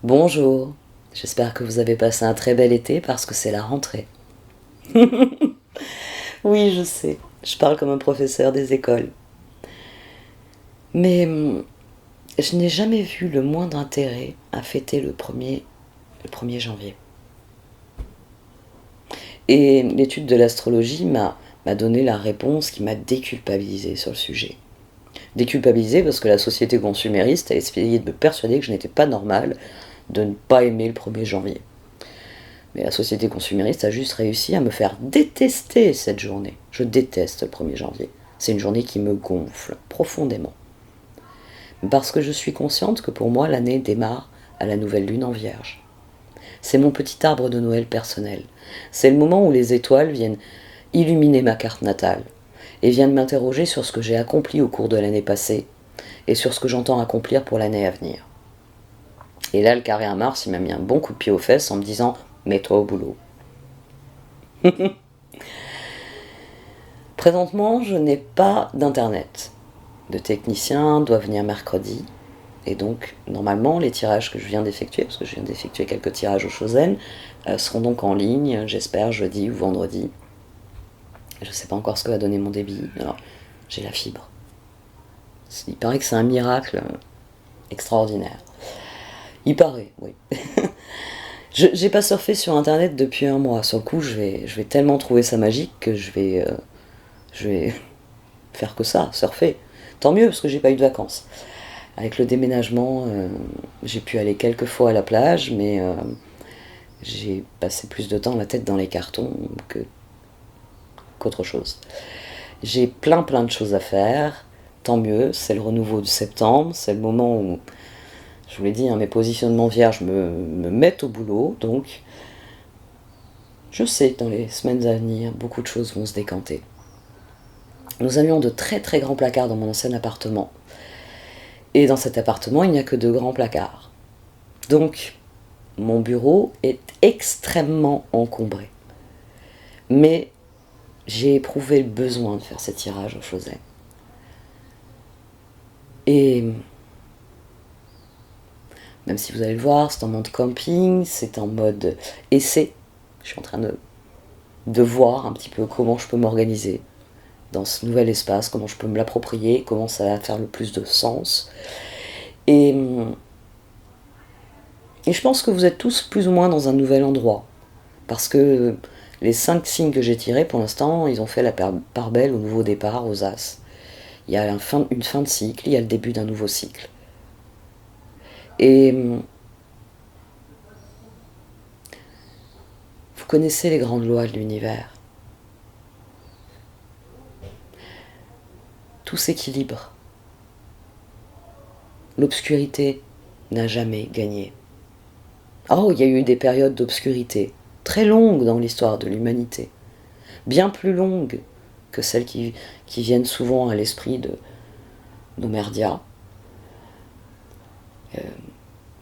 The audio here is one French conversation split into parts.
Bonjour, j'espère que vous avez passé un très bel été parce que c'est la rentrée. Oui, je sais, je parle comme un professeur des écoles. Mais je n'ai jamais vu le moindre intérêt à fêter le premier janvier. Et l'étude de l'astrologie m'a donné la réponse qui m'a déculpabilisé sur le sujet. Déculpabilisé parce que la société consumériste a essayé de me persuader que je n'étais pas normal de ne pas aimer le 1er janvier. Mais la société consumériste a juste réussi à me faire détester cette journée. Je déteste le 1er janvier. C'est une journée qui me gonfle profondément. Parce que je suis consciente que pour moi, l'année démarre à la nouvelle lune en vierge. C'est mon petit arbre de Noël personnel. C'est le moment où les étoiles viennent illuminer ma carte natale et viennent m'interroger sur ce que j'ai accompli au cours de l'année passée et sur ce que j'entends accomplir pour l'année à venir. Et là, le carré à Mars, il m'a mis un bon coup de pied aux fesses en me disant « mets-toi au boulot ». Présentement, je n'ai pas d'internet. Le technicien doit venir mercredi. Et donc, normalement, les tirages que je viens d'effectuer, parce que je viens d'effectuer quelques tirages au Chosen, seront donc en ligne, j'espère, jeudi ou vendredi. Je ne sais pas encore ce que va donner mon débit. Alors, j'ai la fibre. Il paraît que c'est un miracle extraordinaire. Il paraît, oui. Je n'ai pas surfé sur Internet depuis un mois. Sur le coup, je vais tellement trouver ça magique que je vais faire que ça, surfer. Tant mieux, parce que j'ai pas eu de vacances. Avec le déménagement, j'ai pu aller quelques fois à la plage, mais j'ai passé plus de temps la tête dans les cartons qu'autre chose. J'ai plein de choses à faire, tant mieux, c'est le renouveau de septembre, c'est le moment où, je vous l'ai dit, hein, mes positionnements vierges me mettent au boulot, donc je sais que dans les semaines à venir, beaucoup de choses vont se décanter. Nous avions de très grands placards dans mon ancien appartement. Et dans cet appartement, il n'y a que 2 grands placards. Donc, mon bureau est extrêmement encombré. Mais j'ai éprouvé le besoin de faire ces tirages au Choset. Et même si vous allez le voir, c'est en mode camping, c'est en mode essai. Je suis en train de voir un petit peu comment je peux m'organiser dans ce nouvel espace, comment je peux me l'approprier, comment ça va faire le plus de sens. Et je pense que vous êtes tous plus ou moins dans un nouvel endroit. Parce que les 5 signes que j'ai tirés, pour l'instant, ils ont fait la part belle au nouveau départ, aux As. Il y a une fin de cycle, il y a le début d'un nouveau cycle. Et vous connaissez les grandes lois de l'univers. Tout s'équilibre. L'obscurité n'a jamais gagné. Oh, il y a eu des périodes d'obscurité, très longues dans l'histoire de l'humanité. Bien plus longues que celles qui viennent souvent à l'esprit de nos merdias.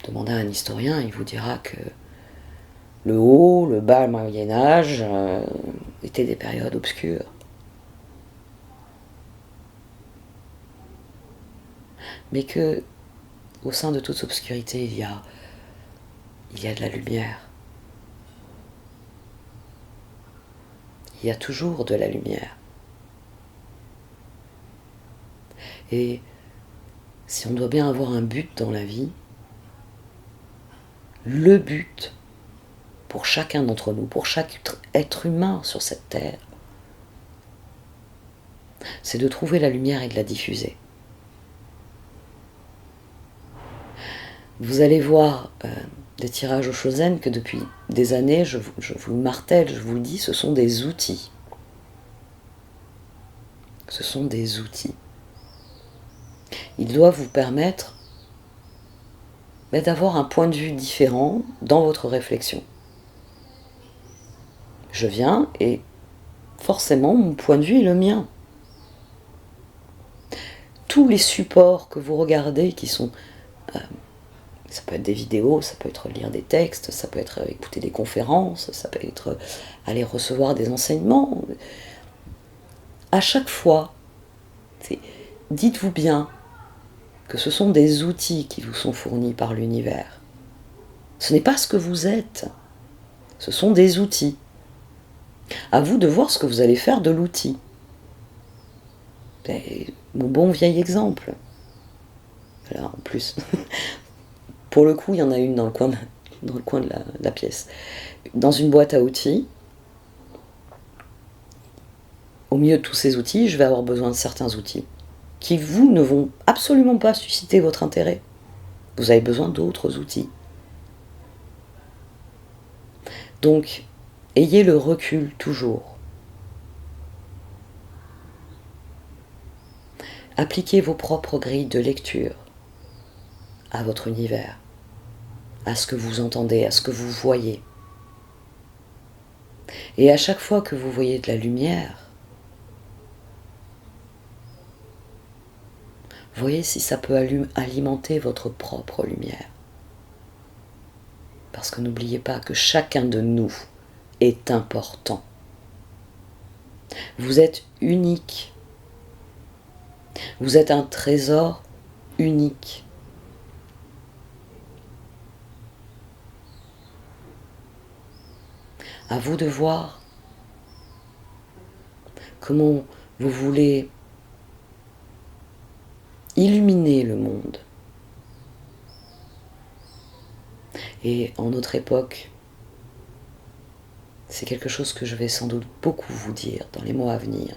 Demandez à un historien, il vous dira que le haut, le bas, le Moyen-Âge étaient des périodes obscures. Mais que, au sein de toute obscurité, il y a de la lumière. Il y a toujours de la lumière. Et si on doit bien avoir un but dans la vie, le but pour chacun d'entre nous, pour chaque être humain sur cette terre, c'est de trouver la lumière et de la diffuser. Vous allez voir des tirages au Chosen que depuis des années, je vous le martèle, je vous le dis, ce sont des outils. Ce sont des outils. Ils doivent vous permettre d'avoir un point de vue différent dans votre réflexion. Je viens et forcément mon point de vue est le mien. Tous les supports que vous regardez qui sont... ça peut être des vidéos, ça peut être lire des textes, ça peut être écouter des conférences, ça peut être aller recevoir des enseignements. À chaque fois, dites-vous bien que ce sont des outils qui vous sont fournis par l'univers. Ce n'est pas ce que vous êtes. Ce sont des outils. À vous de voir ce que vous allez faire de l'outil. Mon bon vieil exemple. Là, en plus, pour le coup, il y en a une dans le coin de la pièce. Dans une boîte à outils, au milieu de tous ces outils, je vais avoir besoin de certains outils qui, vous, ne vont absolument pas susciter votre intérêt. Vous avez besoin d'autres outils. Donc, ayez le recul toujours. Appliquez vos propres grilles de lecture à votre univers, à ce que vous entendez, à ce que vous voyez. Et à chaque fois que vous voyez de la lumière, voyez si ça peut alimenter votre propre lumière. Parce que n'oubliez pas que chacun de nous est important. Vous êtes unique. Vous êtes un trésor unique. À vous de voir comment vous voulez illuminer le monde. Et en notre époque, c'est quelque chose que je vais sans doute beaucoup vous dire dans les mois à venir.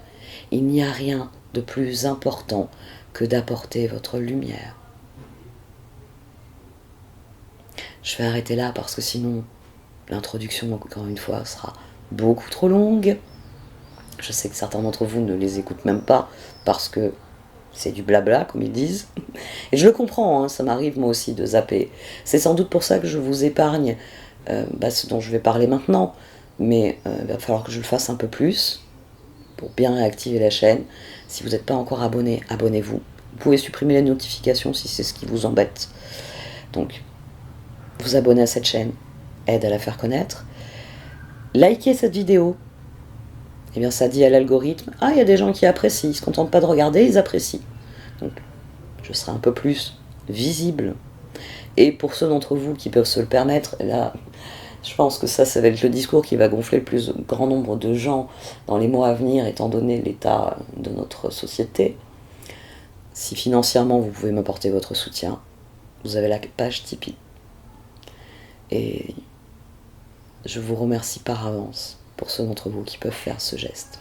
Il n'y a rien de plus important que d'apporter votre lumière. Je vais arrêter là parce que sinon, l'introduction, encore une fois, sera beaucoup trop longue. Je sais que certains d'entre vous ne les écoutent même pas parce que c'est du blabla, comme ils disent. Et je le comprends, hein, ça m'arrive moi aussi de zapper. C'est sans doute pour ça que je vous épargne ce dont je vais parler maintenant. Mais il va falloir que je le fasse un peu plus pour bien réactiver la chaîne. Si vous n'êtes pas encore abonné, abonnez-vous. Vous pouvez supprimer les notifications si c'est ce qui vous embête. Donc, vous abonner à cette chaîne aide à la faire connaître. Likez cette vidéo. Eh bien, ça dit à l'algorithme, ah, il y a des gens qui apprécient, ils ne se contentent pas de regarder, ils apprécient. Donc, je serai un peu plus visible. Et pour ceux d'entre vous qui peuvent se le permettre, là, je pense que ça va être le discours qui va gonfler le plus grand nombre de gens dans les mois à venir, étant donné l'état de notre société. Si financièrement vous pouvez m'apporter votre soutien, vous avez la page Tipeee. Et je vous remercie par avance pour ceux d'entre vous qui peuvent faire ce geste.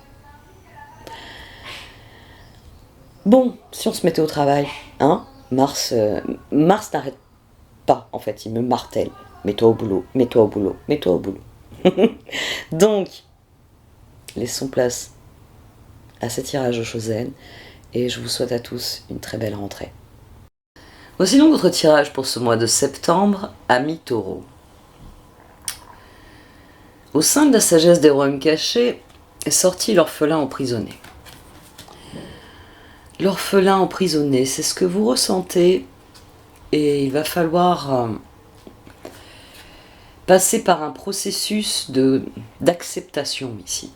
Bon, si on se mettait au travail, hein, Mars n'arrête pas, en fait, il me martèle. Mets-toi au boulot, mets-toi au boulot, mets-toi au boulot. Donc, laissons place à ce tirage au Chosen et je vous souhaite à tous une très belle rentrée. Voici donc votre tirage pour ce mois de septembre, amis taureaux. Au sein de la sagesse des royaumes cachés est sorti l'orphelin emprisonné. L'orphelin emprisonné, c'est ce que vous ressentez et il va falloir passer par un processus d'acceptation ici.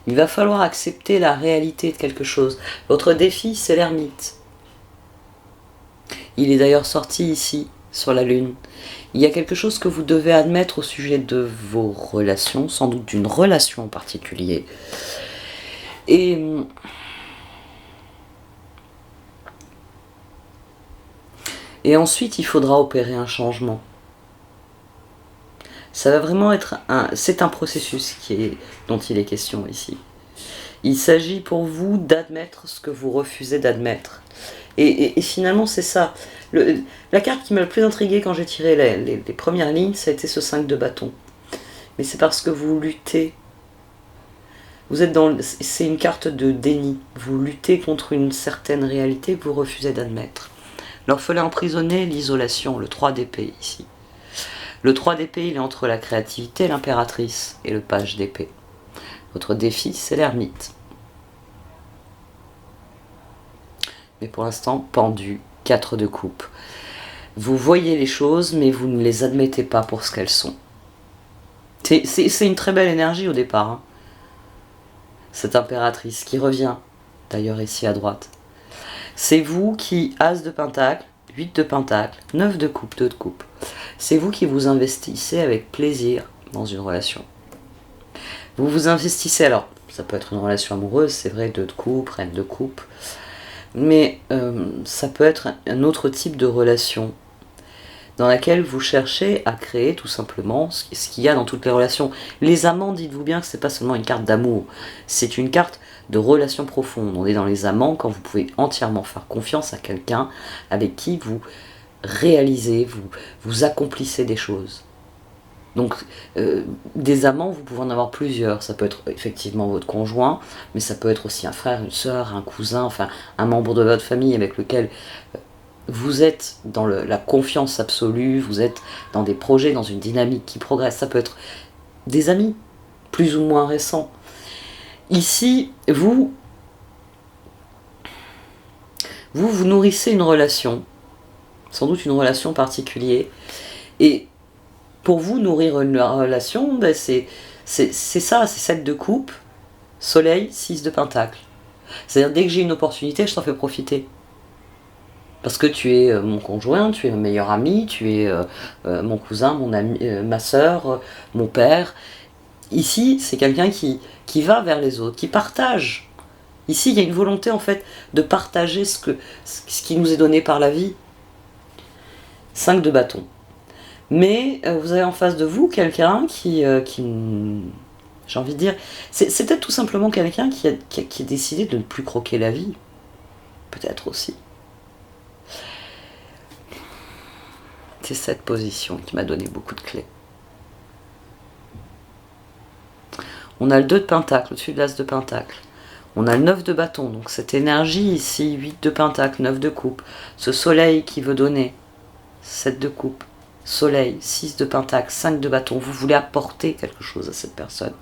Il va falloir accepter la réalité de quelque chose. Votre défi, c'est l'ermite. Il est d'ailleurs sorti ici, sur la Lune. Il y a quelque chose que vous devez admettre au sujet de vos relations, sans doute d'une relation en particulier. Et ensuite, il faudra opérer un changement. Ça va vraiment être c'est un processus dont il est question ici. Il s'agit pour vous d'admettre ce que vous refusez d'admettre. Et finalement, c'est ça. La carte qui m'a le plus intriguée quand j'ai tiré les premières lignes, ça a été ce 5 de bâton. Mais c'est parce que vous luttez. C'est une carte de déni. Vous luttez contre une certaine réalité que vous refusez d'admettre. L'orphelin emprisonné, l'isolation, le 3 d'épée ici. Le 3 d'épée, il est entre la créativité, l'impératrice, et le page d'épée. Votre défi, c'est l'ermite. Mais pour l'instant, pendu, 4 de coupe. Vous voyez les choses, mais vous ne les admettez pas pour ce qu'elles sont. C'est une très belle énergie au départ. Hein. Cette impératrice qui revient, d'ailleurs ici à droite. C'est vous qui, as de pentacle, 8 de pentacle, 9 de coupe, 2 de coupe. C'est vous qui vous investissez avec plaisir dans une relation. Vous vous investissez, alors ça peut être une relation amoureuse, c'est vrai, 2 de coupe, reine de coupe, mais ça peut être un autre type de relation dans laquelle vous cherchez à créer tout simplement ce qu'il y a dans toutes les relations. Les amants, dites-vous bien que c'est pas seulement une carte d'amour, c'est une carte de relation profonde. On est dans les amants quand vous pouvez entièrement faire confiance à quelqu'un avec qui vous réalisez, vous accomplissez des choses. Donc, des amants, vous pouvez en avoir plusieurs. Ça peut être effectivement votre conjoint, mais ça peut être aussi un frère, une sœur, un cousin, enfin un membre de votre famille avec lequel vous êtes dans la confiance absolue, vous êtes dans des projets, dans une dynamique qui progresse. Ça peut être des amis, plus ou moins récents. Ici, vous nourrissez une relation, sans doute une relation particulière, et pour vous nourrir une relation, ben c'est ça, c'est 7 de coupe, soleil, 6 de pentacle. C'est-à-dire dès que j'ai une opportunité, je t'en fais profiter. Parce que tu es mon conjoint, tu es mon meilleur ami, tu es mon cousin, mon ami, ma soeur, mon père. Ici, c'est quelqu'un qui va vers les autres, qui partage. Ici, il y a une volonté en fait de partager ce qui nous est donné par la vie. 5 de bâton. Mais vous avez en face de vous quelqu'un qui j'ai envie de dire, c'est peut-être tout simplement quelqu'un qui a décidé de ne plus croquer la vie. Peut-être aussi. C'est cette position qui m'a donné beaucoup de clés. On a le 2 de pentacle au-dessus de l'as de pentacle. On a le 9 de bâton, donc cette énergie ici, 8 de pentacle, 9 de coupe. Ce soleil qui veut donner, 7 de coupe. Soleil, 6 de pentacle, 5 de bâton. Vous voulez apporter quelque chose à cette personne.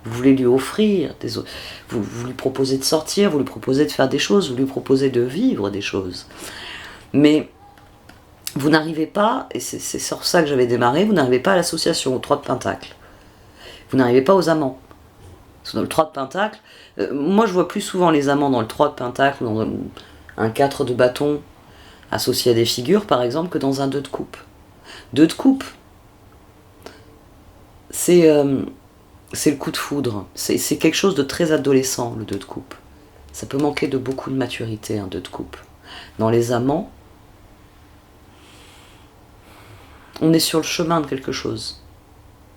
Vous voulez lui offrir des autres. Vous lui proposez de sortir, vous lui proposez de faire des choses, vous lui proposez de vivre des choses. Mais vous n'arrivez pas, et c'est sur ça que j'avais démarré, vous n'arrivez pas à l'association, au 3 de pentacle. Vous n'arrivez pas aux amants. Dans le 3 de pentacle, moi je vois plus souvent les amants dans le 3 de pentacle, dans un 4 de bâton associé à des figures par exemple, que dans un 2 de coupe. 2 de coupe, c'est le coup de foudre. C'est quelque chose de très adolescent, le 2 de coupe. Ça peut manquer de beaucoup de maturité, un 2 de coupe. Dans les amants, on est sur le chemin de quelque chose.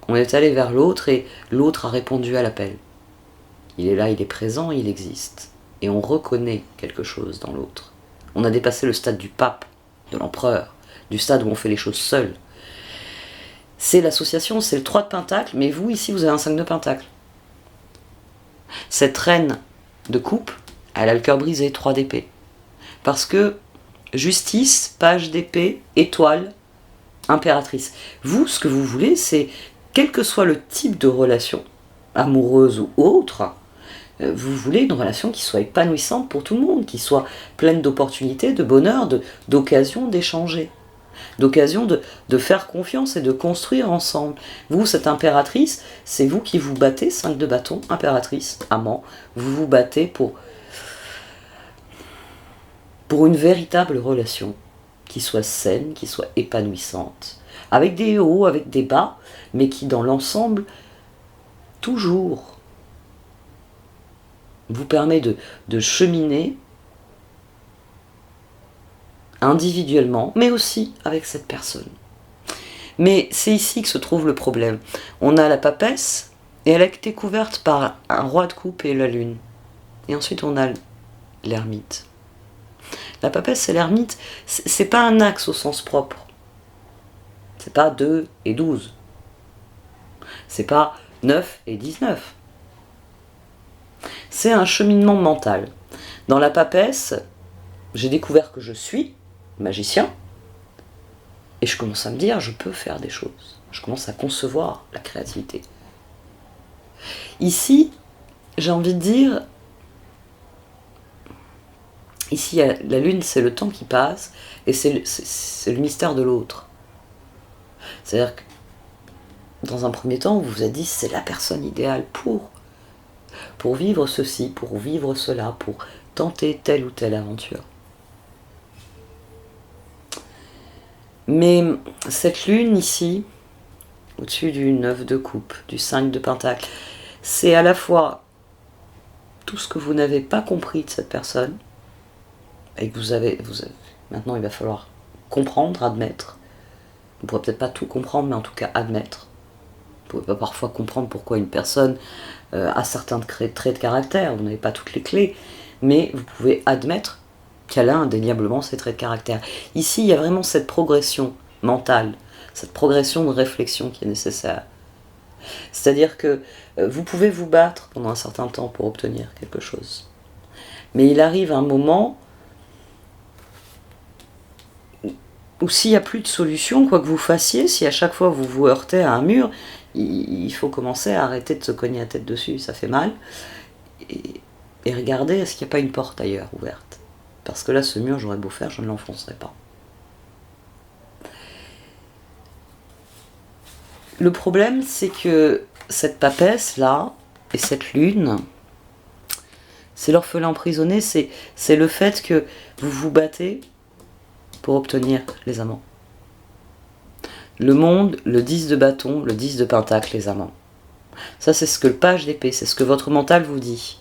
On est allé vers l'autre et l'autre a répondu à l'appel. Il est là, il est présent, il existe. Et on reconnaît quelque chose dans l'autre. On a dépassé le stade du pape, de l'empereur, du stade où on fait les choses seul. C'est l'association, c'est le 3 de pentacle, mais vous, ici, vous avez un 5 de pentacle. Cette reine de coupe, elle a le cœur brisé, 3 d'épée. Parce que justice, page d'épée, étoile, impératrice. Vous, ce que vous voulez, c'est, quel que soit le type de relation, amoureuse ou autre, vous voulez une relation qui soit épanouissante pour tout le monde, qui soit pleine d'opportunités, de bonheur, d'occasions d'échanger, d'occasion de faire confiance et de construire ensemble. Vous, cette impératrice, c'est vous qui vous battez, 5 de bâton, impératrice, amant, vous vous battez pour une véritable relation qui soit saine, qui soit épanouissante, avec des hauts, avec des bas, mais qui dans l'ensemble, toujours, vous permet de cheminer individuellement, mais aussi avec cette personne. Mais c'est ici que se trouve le problème. On a la papesse, et elle a été couverte par un roi de coupe et la lune. Et ensuite on a l'ermite. La papesse et l'ermite, c'est pas un axe au sens propre. C'est pas 2 et 12. C'est pas 9 et 19. C'est un cheminement mental. Dans la papesse, j'ai découvert que je suis magicien, et je commence à me dire, je peux faire des choses. Je commence à concevoir la créativité. Ici, j'ai envie de dire, ici, la lune, c'est le temps qui passe, et c'est le mystère de l'autre. C'est-à-dire que, dans un premier temps, vous vous êtes dit, c'est la personne idéale pour vivre ceci, pour vivre cela, pour tenter telle ou telle aventure. Mais cette lune ici, au-dessus du 9 de coupe, du 5 de pentacle, c'est à la fois tout ce que vous n'avez pas compris de cette personne, et que vous avez maintenant il va falloir comprendre, admettre. Vous ne pourrez peut-être pas tout comprendre, mais en tout cas admettre. Vous ne pouvez pas parfois comprendre pourquoi une personne a certains traits de caractère, vous n'avez pas toutes les clés, mais vous pouvez admettre qu'elle a indéniablement ces traits de caractère. Ici, il y a vraiment cette progression mentale, cette progression de réflexion qui est nécessaire. C'est-à-dire que vous pouvez vous battre pendant un certain temps pour obtenir quelque chose. Mais il arrive un moment où s'il n'y a plus de solution, quoi que vous fassiez, si à chaque fois vous vous heurtez à un mur, il faut commencer à arrêter de se cogner la tête dessus, ça fait mal. Et regarder, est-ce qu'il n'y a pas une porte ailleurs ouverte? Parce que là, ce mur, j'aurais beau faire, je ne l'enfoncerai pas. Le problème, c'est que cette papesse-là, et cette lune, c'est l'orphelin emprisonné, c'est le fait que vous vous battez pour obtenir les amants. Le monde, le 10 de bâton, le 10 de pentacle, les amants. Ça, c'est ce que le page d'épée, c'est ce que votre mental vous dit.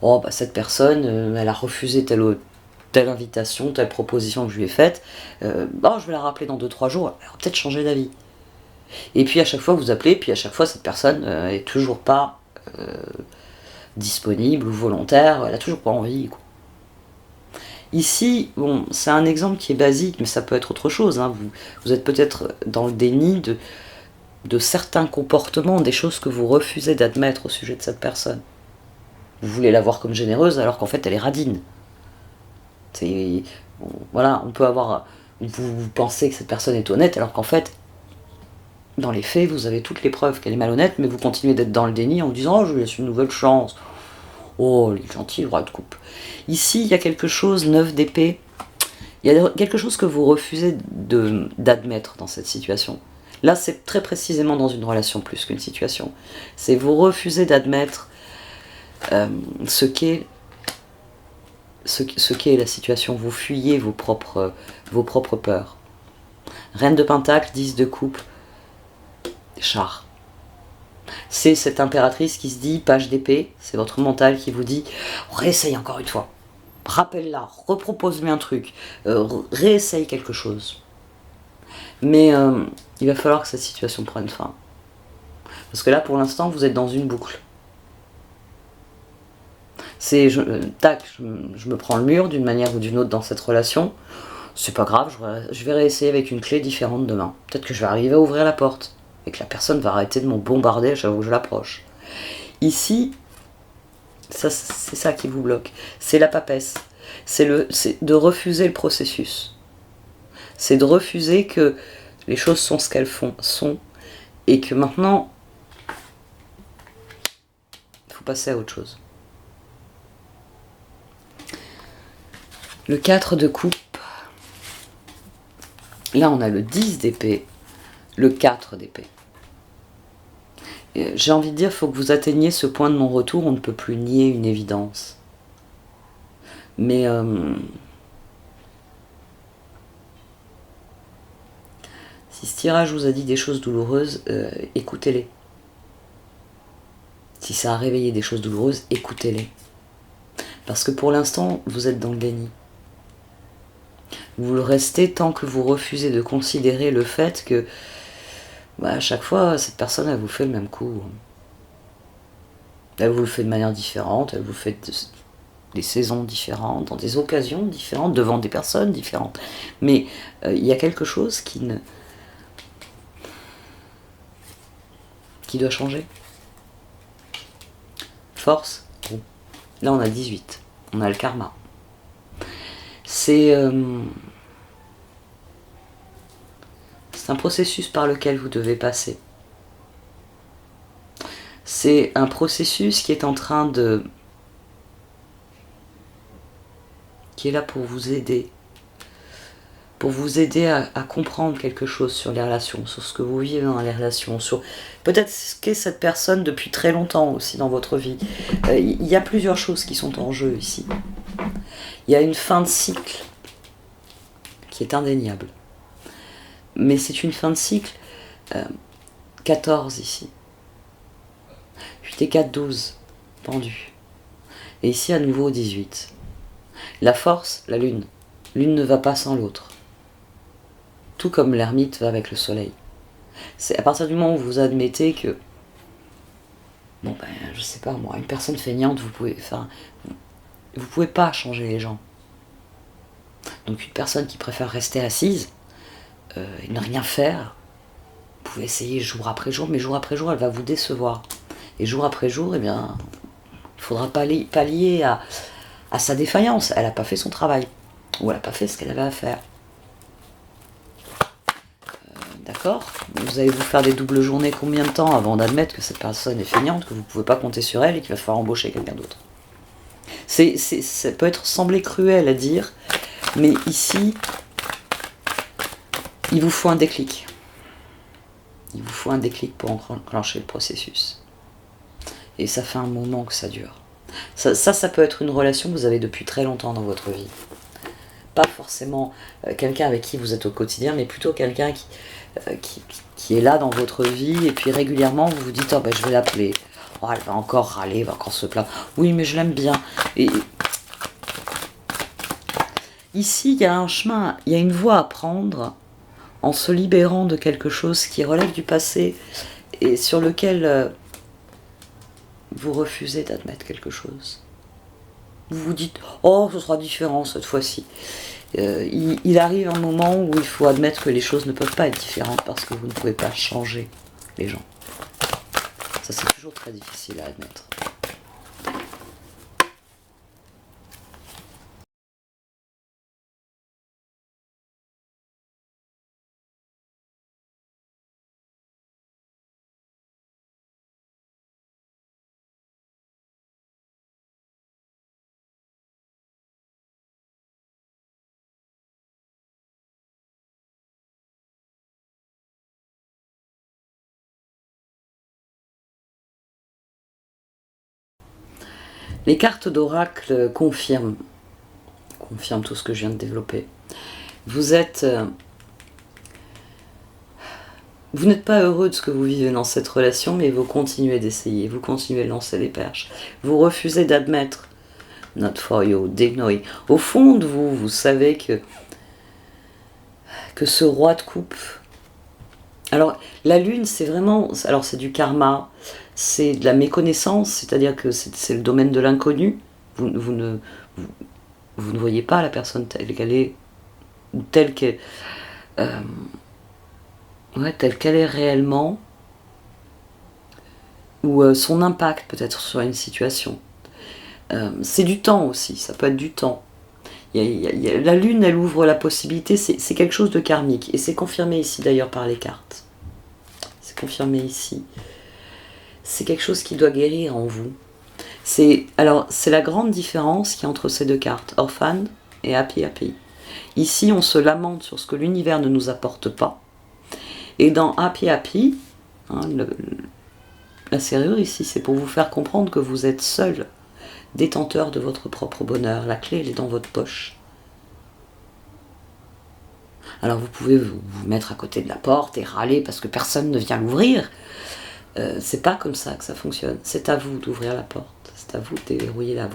Oh, bah cette personne, elle a refusé telle invitation, telle proposition que je lui ai faite. Bon, je vais la rappeler dans 2-3 jours, elle va peut-être changer d'avis. Et puis à chaque fois, vous appelez, puis à chaque fois, cette personne est toujours pas disponible ou volontaire, elle a toujours pas envie, quoi. Ici, bon, c'est un exemple qui est basique, mais ça peut être autre chose. Hein. Vous êtes peut-être dans le déni de certains comportements, des choses que vous refusez d'admettre au sujet de cette personne. Vous voulez la voir comme généreuse alors qu'en fait elle est radine. Voilà, on peut avoir... Vous pensez que cette personne est honnête alors qu'en fait, dans les faits, vous avez toutes les preuves qu'elle est malhonnête, mais vous continuez d'être dans le déni en vous disant « Oh, je lui laisse une nouvelle chance. Oh, il est gentil, le roi de coupe. » Ici, il y a quelque chose, 9 d'épée, il y a quelque chose que vous refusez d'admettre dans cette situation. Là, c'est très précisément dans une relation plus qu'une situation. C'est vous refusez d'admettre ce qu'est la situation. Vous fuyez vos propres peurs. Reine de pentacle, 10 de coupe, char. C'est cette impératrice qui se dit, page d'épée, c'est votre mental qui vous dit, réessaye encore une fois. Rappelle-la, repropose-lui un truc, réessaye quelque chose. Mais il va falloir que cette situation prenne fin. Parce que là, pour l'instant, vous êtes dans une boucle. C'est, je me prends le mur d'une manière ou d'une autre dans cette relation. C'est pas grave, je vais réessayer avec une clé différente demain. Peut-être que je vais arriver à ouvrir la porte et que la personne va arrêter de me bombarder à chaque fois que je l'approche. Ici, c'est ça qui vous bloque. C'est la papesse. C'est de refuser le processus. C'est de refuser que les choses sont ce qu'elles sont et que maintenant, il faut passer à autre chose. Le 4 de coupe. Là, on a le 10 d'épée, le 4 d'épée. J'ai envie de dire, il faut que vous atteigniez ce point de non-retour, on ne peut plus nier une évidence. Mais si ce tirage vous a dit des choses douloureuses, écoutez-les. Si ça a réveillé des choses douloureuses, écoutez-les. Parce que pour l'instant, vous êtes dans le déni. Vous le restez tant que vous refusez de considérer le fait que à chaque fois, cette personne, elle vous fait le même coup. Elle vous le fait de manière différente, elle vous fait des saisons différentes, dans des occasions différentes, devant des personnes différentes. Mais il y a quelque chose qui doit changer. Force. Là, on a 18. On a le karma. C'est un processus par lequel vous devez passer. C'est un processus qui est en train qui est là pour vous aider. Pour vous aider à comprendre quelque chose sur les relations, sur ce que vous vivez dans les relations, sur peut-être ce qu'est cette personne depuis très longtemps aussi dans votre vie. Il y a plusieurs choses qui sont en jeu ici. Il y a une fin de cycle qui est indéniable. Mais c'est une fin de cycle. 14 ici. 8 et 4, 12. Pendu. Et ici à nouveau 18. La force, la lune. L'une ne va pas sans l'autre. Tout comme l'ermite va avec le soleil. C'est à partir du moment où vous admettez que, bon ben, je sais pas moi, une personne feignante, vous pouvez pas changer les gens. Donc une personne qui préfère rester assise et ne rien faire, vous pouvez essayer jour après jour, mais jour après jour, elle va vous décevoir. Et jour après jour, eh bien, il faudra pallier à sa défaillance. Elle n'a pas fait son travail. Ou elle n'a pas fait ce qu'elle avait à faire. D'accord? Vous allez vous faire des doubles journées combien de temps avant d'admettre que cette personne est feignante, que vous ne pouvez pas compter sur elle et qu'il va falloir embaucher quelqu'un d'autre? Ça peut sembler cruel à dire, mais ici, il vous faut un déclic. Il vous faut un déclic pour enclencher le processus. Et ça fait un moment que ça dure. Ça peut être une relation que vous avez depuis très longtemps dans votre vie. Pas forcément quelqu'un avec qui vous êtes au quotidien, mais plutôt quelqu'un qui est là dans votre vie, et puis régulièrement vous vous dites, oh ben je vais l'appeler. Oh, elle va encore râler, elle va encore se plaindre. Oui, mais je l'aime bien. Et ici, il y a un chemin, il y a une voie à prendre en se libérant de quelque chose qui relève du passé et sur lequel vous refusez d'admettre quelque chose. Vous vous dites, oh, ce sera différent cette fois-ci. Il arrive un moment où il faut admettre que les choses ne peuvent pas être différentes parce que vous ne pouvez pas changer les gens. Ça, c'est toujours très difficile à admettre. Les cartes d'oracle confirment tout ce que je viens de développer. Vous n'êtes pas heureux de ce que vous vivez dans cette relation, mais vous continuez d'essayer, vous continuez de lancer les perches. Vous refusez d'admettre not for you, d'ignorer. Au fond de vous, vous savez que ce roi de coupe. Alors, la lune, c'est vraiment, alors c'est du karma, c'est de la méconnaissance, c'est-à-dire que c'est le domaine de l'inconnu. Vous ne voyez pas la personne telle qu'elle est, ou telle qu'elle est réellement, ou son impact peut-être sur une situation. C'est du temps aussi, ça peut être du temps. La lune, elle ouvre la possibilité, c'est quelque chose de karmique, et c'est confirmé ici d'ailleurs par les cartes. C'est confirmé ici. C'est quelque chose qui doit guérir en vous. C'est la grande différence qu'il y a entre ces deux cartes, Orphan et Happy Happy. Ici, on se lamente sur ce que l'univers ne nous apporte pas. Et dans Happy Happy, hein, la serrure ici, c'est pour vous faire comprendre que vous êtes seul, détenteur de votre propre bonheur. La clé, elle est dans votre poche. Alors vous pouvez vous mettre à côté de la porte et râler parce que personne ne vient l'ouvrir. C'est pas comme ça que ça fonctionne. C'est à vous d'ouvrir la porte. C'est à vous de déverrouiller la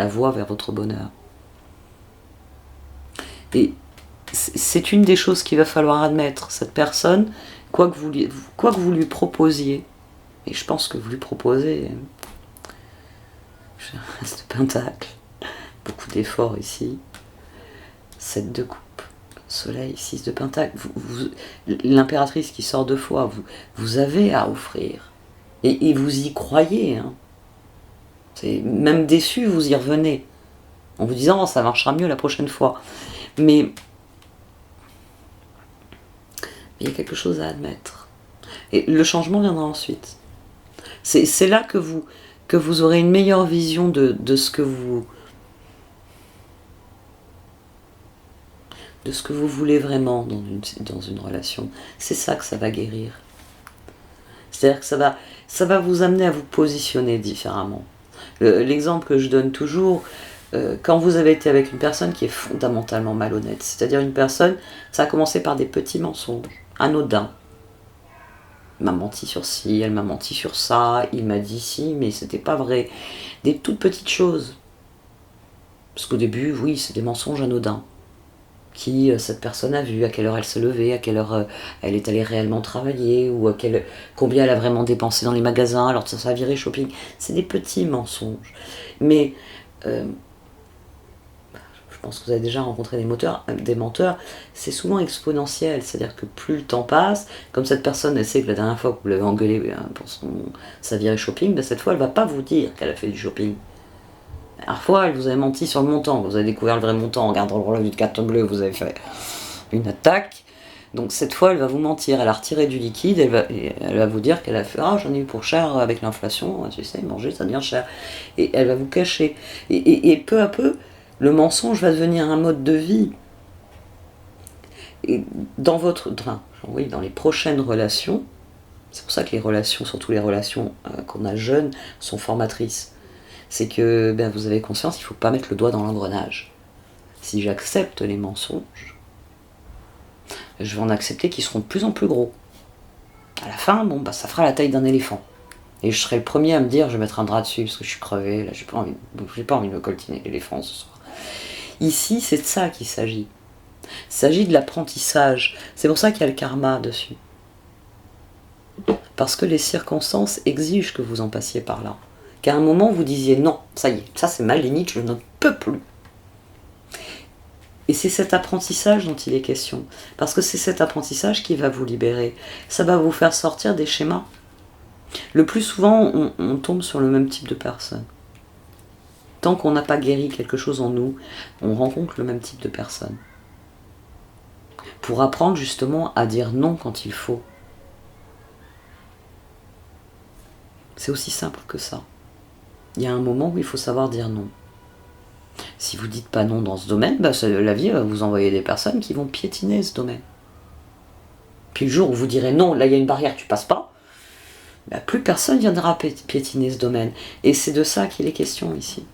voie vers votre bonheur. Et c'est une des choses qu'il va falloir admettre. Cette personne, quoi que vous lui proposiez, et je pense que vous lui proposez ce pentacle, beaucoup d'efforts ici, 7 de coupe, soleil, 6 de pentacle, l'impératrice qui sort 2 fois, vous avez à offrir, et vous y croyez, hein. Même déçu, vous y revenez, en vous disant, oh, ça marchera mieux la prochaine fois, mais il y a quelque chose à admettre, et le changement viendra ensuite. C'est là que vous aurez une meilleure vision de ce que vous voulez vraiment dans une relation. C'est ça que ça va guérir. C'est-à-dire que ça va vous amener à vous positionner différemment. L'exemple que je donne toujours, quand vous avez été avec une personne qui est fondamentalement malhonnête, c'est-à-dire une personne, ça a commencé par des petits mensonges, anodins. Il m'a menti sur ci, elle m'a menti sur ça, il m'a dit ci, mais c'était pas vrai. Des toutes petites choses. Parce qu'au début, oui, c'est des mensonges anodins. Qui cette personne a vu, à quelle heure elle s'est levée, à quelle heure elle est allée réellement travailler, ou combien elle a vraiment dépensé dans les magasins, alors ça a viré shopping. C'est des petits mensonges. Mais je pense que vous avez déjà rencontré des menteurs, c'est souvent exponentiel, c'est-à-dire que plus le temps passe, comme cette personne, elle sait que la dernière fois que vous l'avez engueulée pour sa virée shopping, ben cette fois elle va pas vous dire qu'elle a fait du shopping. La dernière fois, elle vous a menti sur le montant, vous avez découvert le vrai montant en regardant le relevé de carte bleue, vous avez fait une attaque. Donc cette fois, elle va vous mentir, elle a retiré du liquide, elle va vous dire qu'elle a fait « Ah, j'en ai eu pour cher avec l'inflation, tu sais, manger, ça devient cher. » Et elle va vous cacher. Et peu à peu, le mensonge va devenir un mode de vie. Et dans dans les prochaines relations, c'est pour ça que les relations, surtout les relations qu'on a jeunes, sont formatrices. C'est que vous avez conscience qu'il ne faut pas mettre le doigt dans l'engrenage. Si j'accepte les mensonges, je vais en accepter qui seront de plus en plus gros. À la fin, ça fera la taille d'un éléphant. Et je serai le premier à me dire, je vais mettre un drap dessus parce que je suis crevé, là, j'ai pas envie de me coltiner l'éléphant ce soir. Ici, c'est de ça qu'il s'agit. Il s'agit de l'apprentissage. C'est pour ça qu'il y a le karma dessus. Parce que les circonstances exigent que vous en passiez par là. Qu'à un moment, vous disiez non, ça y est, ça c'est ma limite, je ne peux plus. Et c'est cet apprentissage dont il est question. Parce que c'est cet apprentissage qui va vous libérer. Ça va vous faire sortir des schémas. Le plus souvent, on tombe sur le même type de personne. Tant qu'on n'a pas guéri quelque chose en nous, on rencontre le même type de personne. Pour apprendre justement à dire non quand il faut. C'est aussi simple que ça. Il y a un moment où il faut savoir dire non. Si vous dites pas non dans ce domaine, la vie va vous envoyer des personnes qui vont piétiner ce domaine. Puis le jour où vous direz non, là il y a une barrière, tu passes pas, plus personne viendra piétiner ce domaine. Et c'est de ça qu'il est question ici.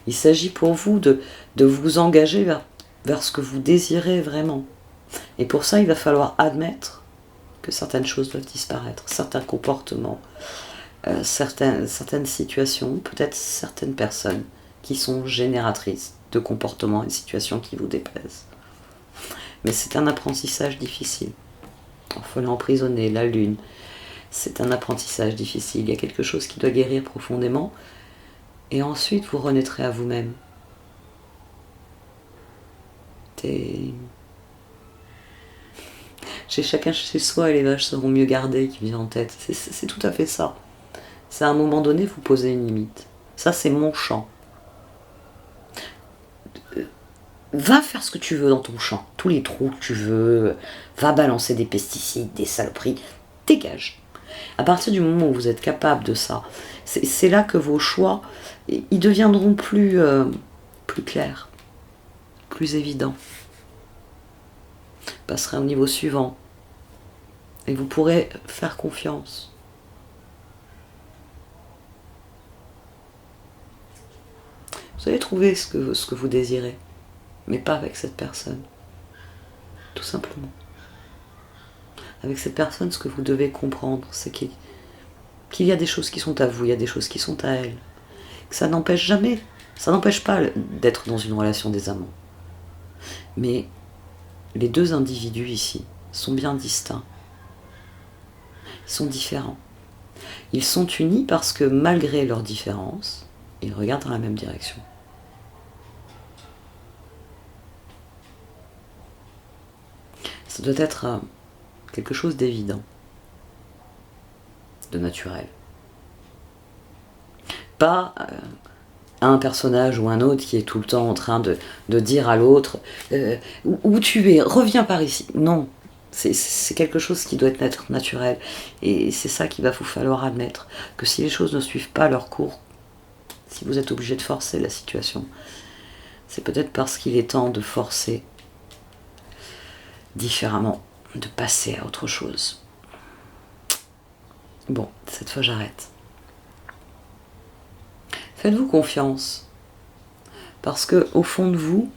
Il s'agit pour vous de vous engager vers ce que vous désirez vraiment. Et pour ça, il va falloir admettre que certaines choses doivent disparaître, certains comportements, certaines situations, peut-être certaines personnes qui sont génératrices de comportements et de situations qui vous déplaisent. Mais c'est un apprentissage difficile. Il faut l'emprisonner, la lune. C'est un apprentissage difficile. Il y a quelque chose qui doit guérir profondément. Et ensuite, vous renaîtrez à vous-même. Chez chacun chez soi, et les vaches seront mieux gardées, qui vient en tête. C'est tout à fait ça. C'est à un moment donné, vous posez une limite. Ça, c'est mon champ. Va faire ce que tu veux dans ton champ. Tous les trous que tu veux. Va balancer des pesticides, des saloperies. Dégage. À partir du moment où vous êtes capable de ça, c'est là que vos choix, ils deviendront plus clairs, plus évidents. Vous passerez au niveau suivant. Et vous pourrez faire confiance. Vous allez trouver ce que vous désirez, mais pas avec cette personne. Tout simplement. Avec cette personne, ce que vous devez comprendre, c'est qu'il y a des choses qui sont à vous, il y a des choses qui sont à elle. Que ça n'empêche jamais, ça n'empêche pas d'être dans une relation des amants. Mais les deux individus ici sont bien distincts. Ils sont différents. Ils sont unis parce que malgré leurs différences, ils regardent dans la même direction. Ça doit être quelque chose d'évident, de naturel. Pas un personnage ou un autre qui est tout le temps en train de dire à l'autre où tu es, reviens par ici. Non, c'est quelque chose qui doit être naturel. Et c'est ça qu'il va vous falloir admettre, que si les choses ne suivent pas leur cours, si vous êtes obligé de forcer la situation, c'est peut-être parce qu'il est temps de forcer différemment, de passer à autre chose. Bon, cette fois j'arrête. Faites-vous confiance. Parce que au fond de vous,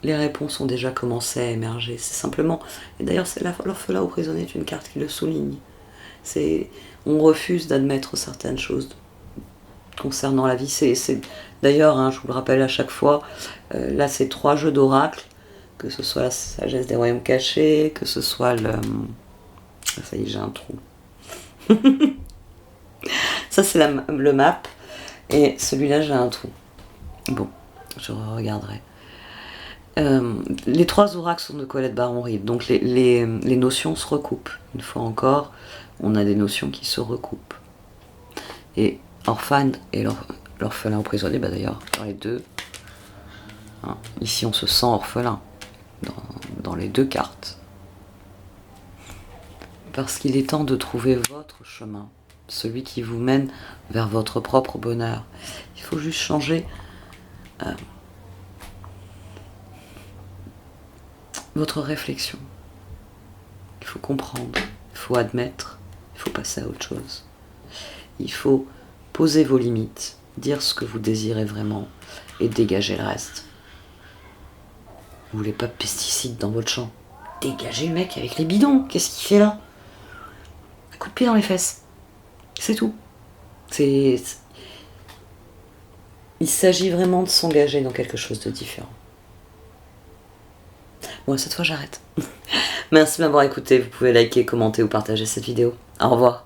les réponses ont déjà commencé à émerger. C'est simplement... Et d'ailleurs, l'orphelin emprisonné est une carte qui le souligne. On refuse d'admettre certaines choses concernant la vie. D'ailleurs, hein, je vous le rappelle à chaque fois, là c'est 3 jeux d'oracle, que ce soit la sagesse des royaumes cachés, que ce soit le... Ça y est, j'ai un trou. Ça c'est le map, et celui-là j'ai un trou. Bon, je regarderai. Les 3 oracles sont de Colette Baron-Rive, donc les notions se recoupent. Une fois encore, on a des notions qui se recoupent. Et orphane et l'orphelin emprisonné, bah d'ailleurs, dans les deux, hein, ici on se sent orphelin, dans les 2 cartes. Parce qu'il est temps de trouver votre chemin, celui qui vous mène vers votre propre bonheur. Il faut juste changer votre réflexion. Il faut comprendre, il faut admettre, il faut passer à autre chose. Il faut poser vos limites, dire ce que vous désirez vraiment et dégager le reste. Vous voulez pas de pesticides dans votre champ? Dégagez le mec avec les bidons, qu'est-ce qu'il fait là? Un coup de pied dans les fesses. C'est tout. Il s'agit vraiment de s'engager dans quelque chose de différent. Bon, cette fois j'arrête. Merci de m'avoir écouté, vous pouvez liker, commenter ou partager cette vidéo. Au revoir.